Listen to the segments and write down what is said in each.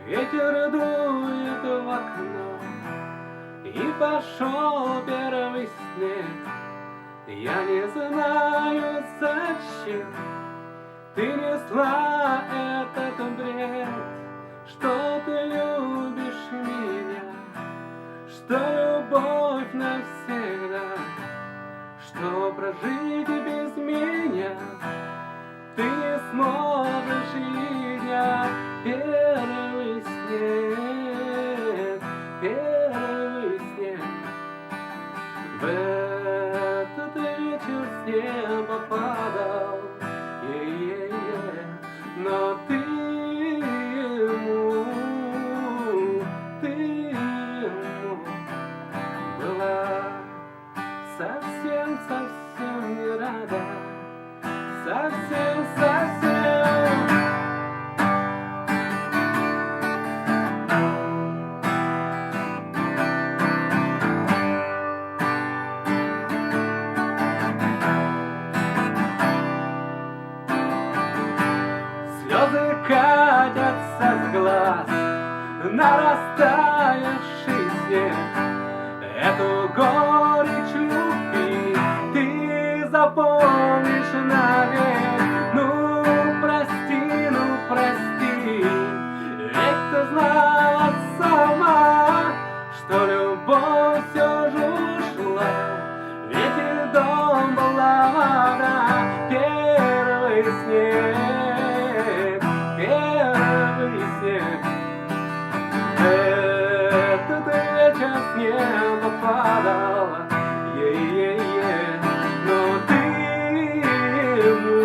Ветер дует в окно, и пошел первый снег. Я не знаю, зачем ты несла этот бред, что ты любишь меня, что любовь навсегда, что прожить без меня ты не сможешь и дня. Первый снег, первый снег. В этот вечер с неба падал, но ты ему была совсем не рада, совсем. Слезы катятся с глаз, нарастающий снег. Эту горечь любви ты запомнишь навек. Ну прости, ведь ты знала сама, что любовь все же ушла, ведь и дом была вода. Первый снег, первый снег. Этот вечер с неба падал, но ты ему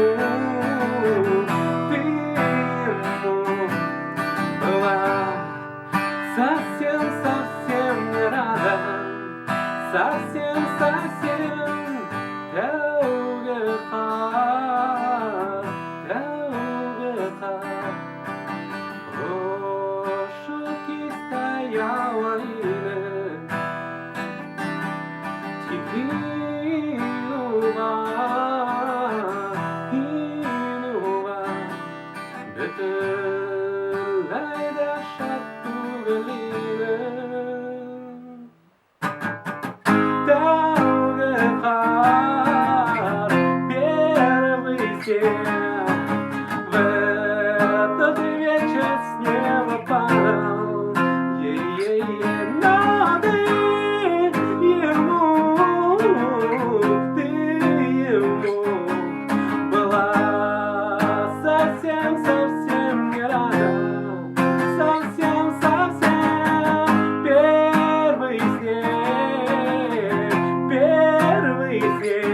была совсем не рада, совсем. В этот вечер с неба падал, но ты ему была совсем не рада, совсем. Первый снег, первый снег.